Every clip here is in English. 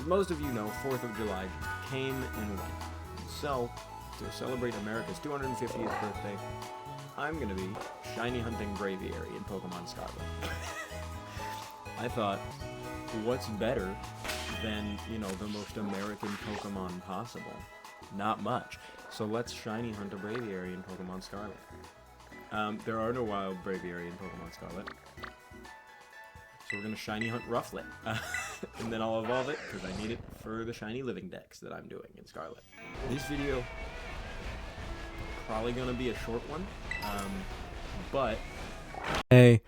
As most of you know, 4th of July came and went. So, to celebrate America's 250th birthday, I'm gonna be shiny hunting Braviary in Pokemon Scarlet. I thought, what's better than, you know, the most American Pokemon possible? Not much. So let's shiny hunt a Braviary in Pokemon Scarlet. There are no wild Braviary in Pokemon Scarlet. So we're gonna shiny hunt Rufflet. And then I'll evolve it, because I need it for the shiny living dex that I'm doing in Scarlet. This video, probably gonna be a short one, but... Hey,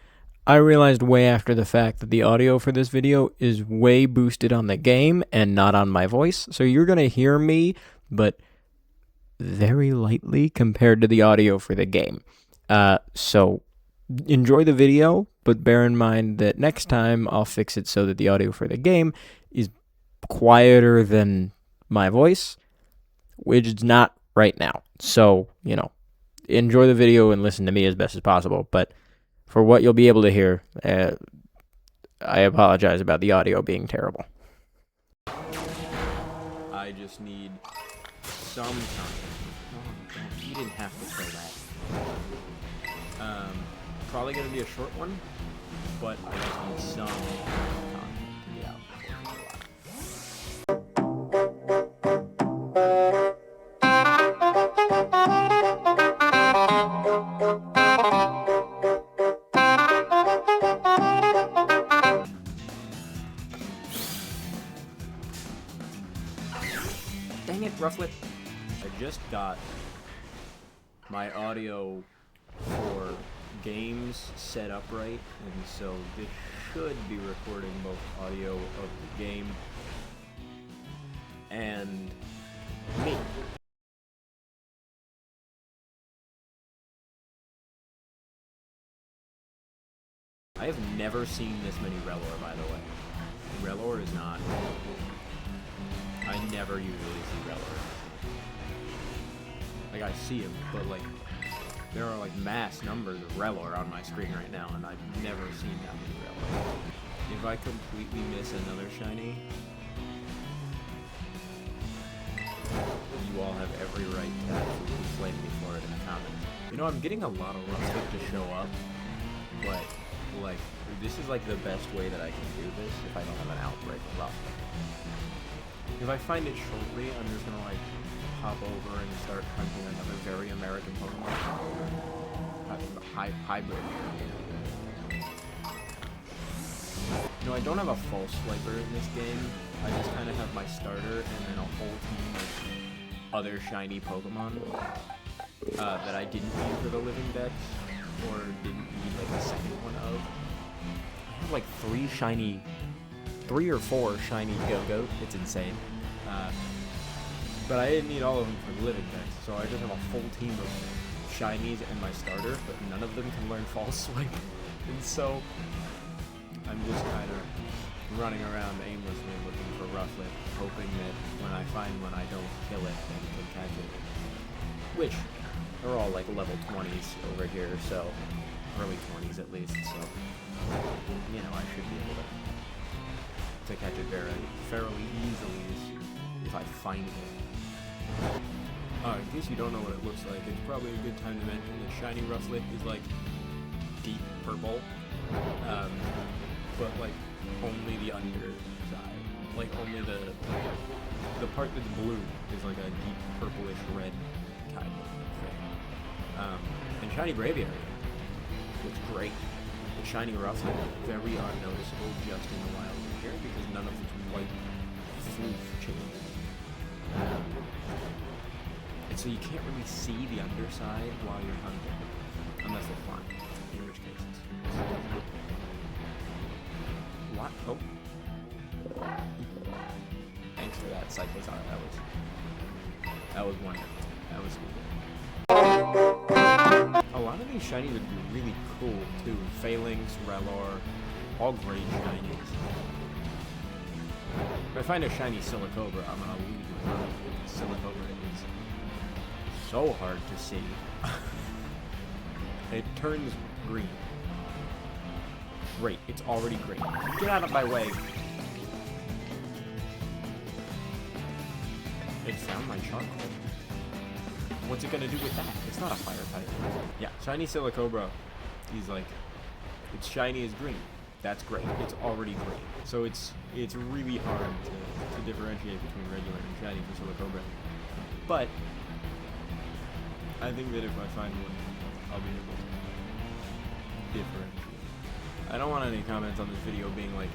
I realized way after the fact that the audio for this video is way boosted on the game and not on my voice, so you're gonna hear me, but very lightly compared to the audio for the game. So enjoy the video, but bear in mind that next time I'll fix it so that the audio for the game is quieter than my voice, which is not right now. So, you know, enjoy the video and listen to me as best as possible, but for what you'll be able to hear, I apologize about the audio being terrible. I just need some time. Oh, you didn't have to kill that. Probably gonna be a short one, but I just need some time to get out Dang it, Rufflet. I just got my audio for games set up right, and so this should be recording both audio of the game and me. I have never seen this many Rellor, by the way. Rellor is not... I never usually see Rellor. Like, I see him, but, like, there are, like, mass numbers of Rellor on my screen right now, and I've never seen that many Rellor. If I completely miss another shiny, you all have every right to absolutely flame me for it in the comments. You know, I'm getting a lot of Rufflet to show up, but, like, this is, like, the best way that I can do this if I don't have an outbreak of Rufflet. If I find it shortly, I'm just gonna, like, hop over and start hunting another very American Pokemon. Hybrid. No, I don't have a False Swiper in this game. I just kind of have my starter and then a whole team of other shiny Pokemon that I didn't need for the living dex, or didn't need like a second one of. I have like 3 or 4 shiny Go-Goat. It's insane. But I didn't need all of them for the living dex, so I just have a full team of shinies and my starter, but none of them can learn False Swipe. And so I'm just kind of running around aimlessly looking for Rufflet, hoping that when I find one I don't kill it and can catch it. Which are all like level 20s over here, so early 20s at least, so you know, I should be able to catch it fairly easily if I find it. In case you don't know what it looks like, it's probably a good time to mention that shiny Rufflet is like deep purple, but like only the underside, like only the part that's blue is like a deep purplish red kind of thing. And shiny Braviary looks great. The shiny Rufflet very unnoticeable just in the wild here because none of its white floof changes. And so you can't really see the underside while you're hunting, unless they're flying, in which case it's... What? Oh. Thanks for that, Cyclozar. That was wonderful. That was cool. A lot of these shinies would be really cool, too. Phalanx, Rellor, all great shinies. If I find a shiny Silicobra, I'm gonna leave it alone. Silicobra is so hard to see. It turns green. Great, it's already green. Get out of my way. It found my charcoal. What's it gonna do with that? It's not a fire type. Yeah, shiny Silicobra. He's like, it's shiny as green. That's great. It's already green. So it's really hard to differentiate between regular and shiny for Silicobra. But I think that if I find one, I'll be able to differentiate. I don't want any comments on this video being like,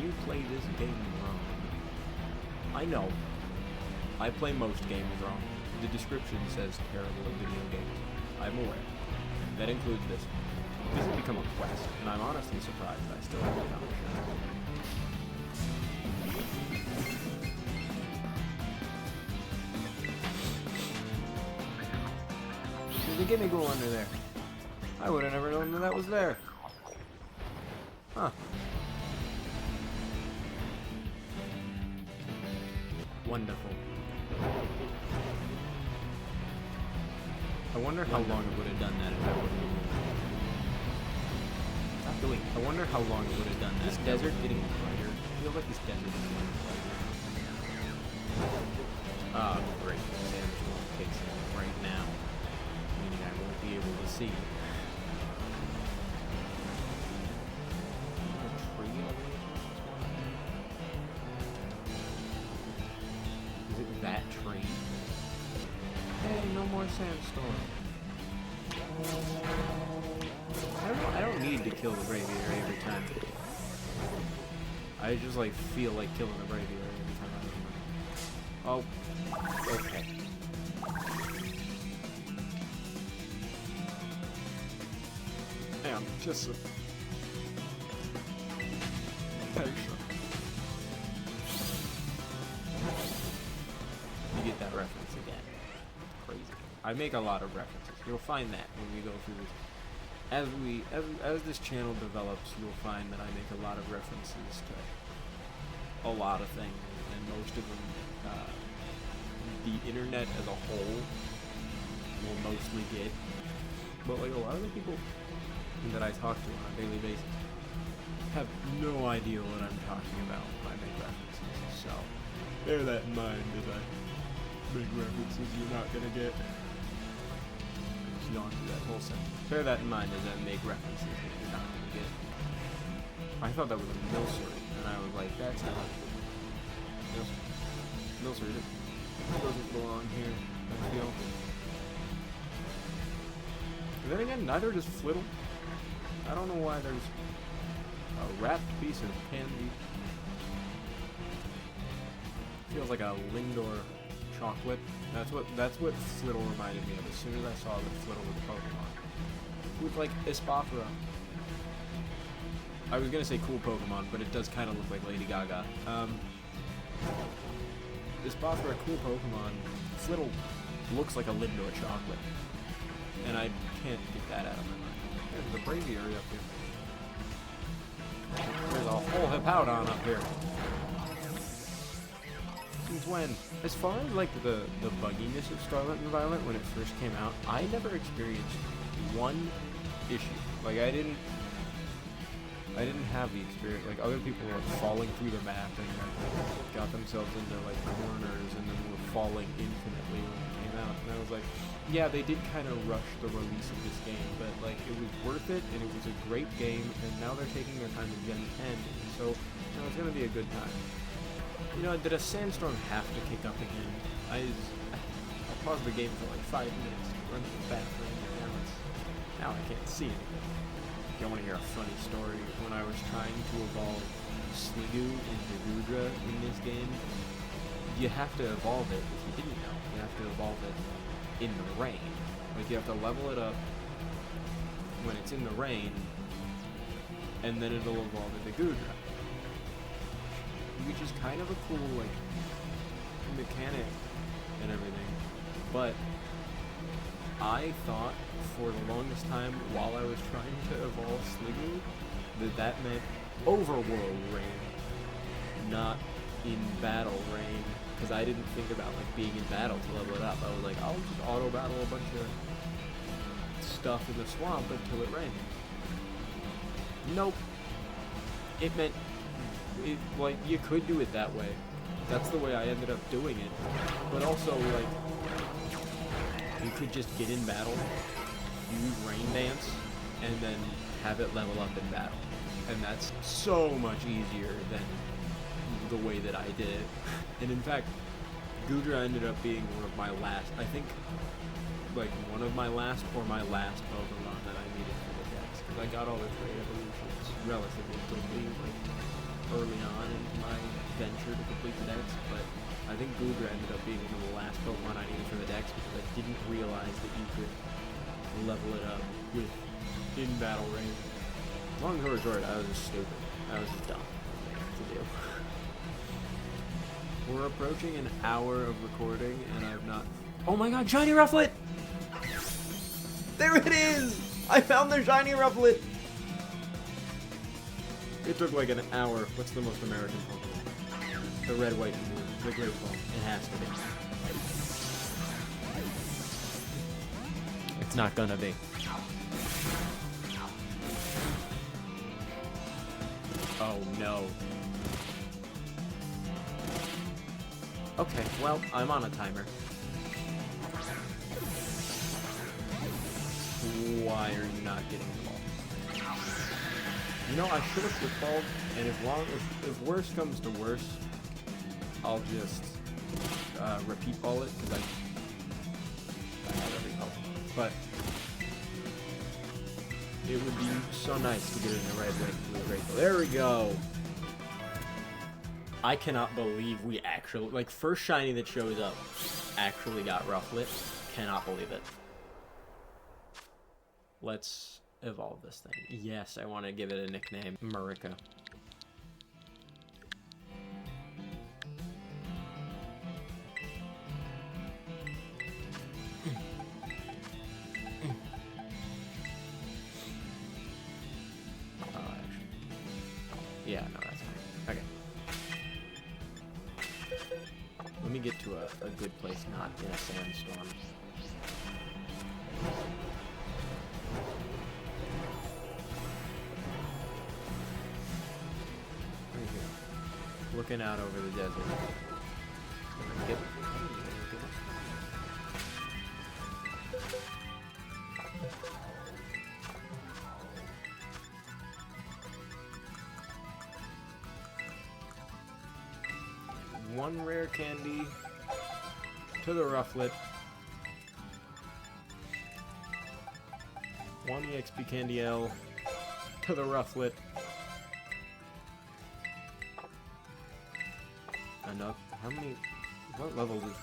you play this game wrong. I know. I play most games wrong. The description says terrible video games. I'm aware. That includes this. This has become a quest, and I'm honestly surprised I still haven't found it. There's a Gimmighoul under there. I would have never known that was there. Huh. Wonderful. I wonder how long it would have done that if I wouldn't have moved. Stop doing it. I wonder how long it would have done that. This desert getting brighter. I feel like this desert is getting brighter. Ah, great. Sandstorm takes it right now. Meaning I won't be able to see. Is it that tree? Hey, no more sandstorm. I don't need to kill the Braviary every time. I just like feel like killing the Braviary every time I do it. Oh, okay. Damn, just a patient. You get that reference again. Crazy. I make a lot of references. You'll find that when we go through this. As this channel develops, you'll find that I make a lot of references to a lot of things, and most of them, the internet as a whole will mostly get. But like a lot of the people that I talk to on a daily basis have no idea what I'm talking about when I make references. So bear that in mind as I make references you're not gonna get. Gone through that whole sentence. Bear that in mind as I make references that you're not gonna get. I thought that was a Milcery, and I was like, that's not Milcery. It doesn't belong here. I feel. And then again, neither does Flittle. I don't know why there's a wrapped piece of candy. Feels like a Lindor chocolate. That's what Flittle reminded me of as soon as I saw that Flittle was a Pokemon. With like Espathra. I was gonna say cool Pokemon, but it does kind of look like Lady Gaga. Espathra, cool Pokemon. Flittle looks like a Lindor chocolate. And I can't get that out of my mind. There's the Braviary up here. There's a whole Hippowdon up here. Since when? As far as like the bugginess of Scarlet and Violet when it first came out, I never experienced one issue. Like I didn't have the experience. Like other people were falling through the map and got themselves into like corners and then were falling infinitely when it came out. And I was like, yeah, they did kind of rush the release of this game, but like it was worth it and it was a great game. And now they're taking their time to Gen 10, so you know, it's gonna be a good time. You know, did a sandstorm have to kick up again? I paused the game for like 5 minutes, run to the bathroom, and now I can't see anything. You want to hear a funny story? When I was trying to evolve Sliggoo into Goodra in this game, you have to evolve it, if you didn't know, you have to evolve it in the rain. Like you have to level it up when it's in the rain, and then it'll evolve into Goodra. Which is kind of a cool, like, mechanic and everything, but I thought for the longest time while I was trying to evolve Sliggoo that meant overworld rain, not in battle rain, because I didn't think about, like, being in battle to level it up. I was like, I'll just auto-battle a bunch of stuff in the swamp until it rains. Nope. It meant... like, you could do it that way, That's the way I ended up doing it. But also, like, you could just get in battle, use Rain Dance, and then have it level up in battle. And that's so much easier than the way that I did it. And in fact, Goodra ended up being one of my last, I think, like one of my last or my last Pokemon that I needed for the Dex. Because I got all the trade evolutions relatively quickly, like early on into my venture to complete the Dex. But I think Goodra ended up being one of the last Pokemon I needed for the Dex because I didn't realize that you could level it up with in-battle range. Long story short, I was just stupid. I was just dumb to do. We're approaching an hour of recording, and I've not... Oh my god, Shiny Rufflet! There it is! I found the Shiny Rufflet! It took like an hour. What's the most American Pokemon? The red, white, and blue. The Great Ball. It has to be. It's not gonna be. Oh no. Okay, well, I'm on a timer. Why are you not getting the ball? You know, I should have footballed, and if worse comes to worse, I'll just repeat ball it, because I have every Pokemon. But it would be so nice to get it in the right way. There we go. I cannot believe we actually, like, first shiny that shows up actually got Rufflet. Cannot believe it. Let's evolve this thing. Yes, I want to give it a nickname. Marika. Yeah, no, that's fine. Okay. Let me get to a good place, not in a sandstorm. Right here. Looking out over the desert. Get, one rare candy to the Rufflet. One EXP Candy L to the Rufflet. Enough. How many? What level does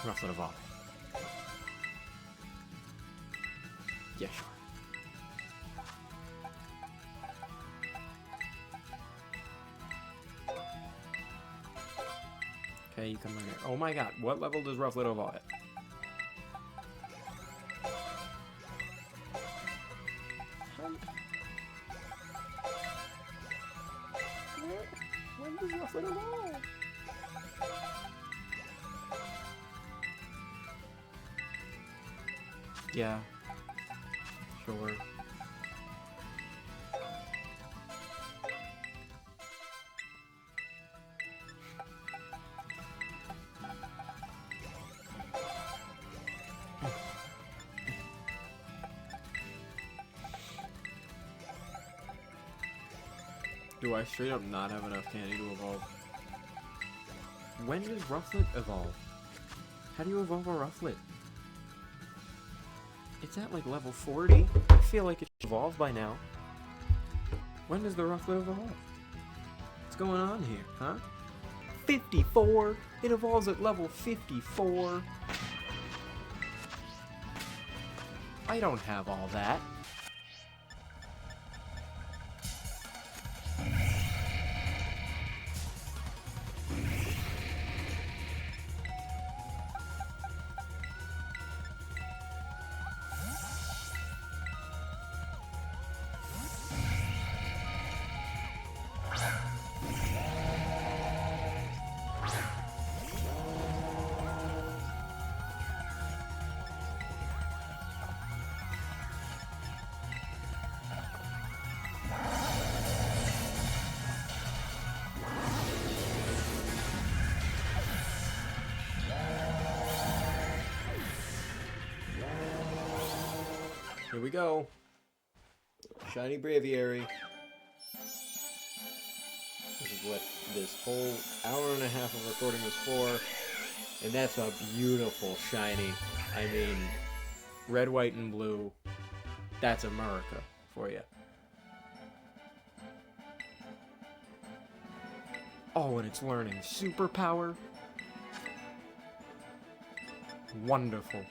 Rufflet evolve? Yeah, sure. Okay, you come right here. Oh my god, what level does Rufflet evolve at? When does Rufflet evolve? Yeah. Sure. Do I straight up not have enough candy to evolve? When does Rufflet evolve? How do you evolve a Rufflet? It's at like level 40. I feel like it should evolve by now. When does the Rufflet evolve? What's going on here, huh? 54? It evolves at level 54. I don't have all that. Here we go. Shiny Braviary. This is what this whole hour and a half of recording was for. And that's a beautiful shiny. I mean, red, white, and blue. That's America for you. Oh, and it's learning superpower. Wonderful.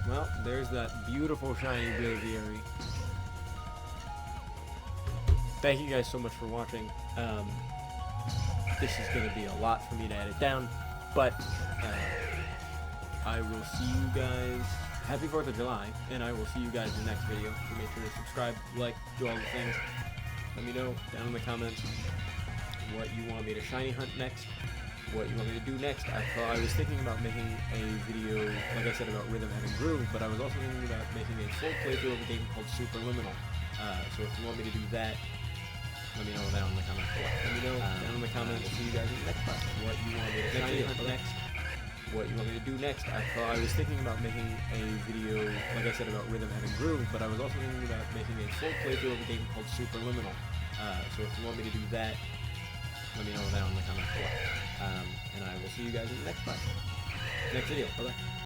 Well, there's that beautiful shiny Braviary. Thank you guys so much for watching. This is going to be a lot for me to edit down, but I will see you guys. Happy 4th of July, and I will see you guys in the next video. So make sure to subscribe, like, do all the things. Let me know down in the comments what you want me to shiny hunt next, what you want me to do next. I was thinking about making a video, like I said, about Rhythm Head and Groove, but I was also thinking about making a full playthrough of a game called Superliminal. So if you want me to do that, let me know down in the comments. Let me know down in the comments. See you guys in the next class. What you want me to shiny hunt next, what you want me to do next. I was thinking about making a video, like I said, about Rhythm Head and Groove, but I was also thinking about making a full playthrough of a game called Superliminal. So if you want me to do that, let me know down in the comments below. And I will see you guys in the next class. Next video. Bye-bye.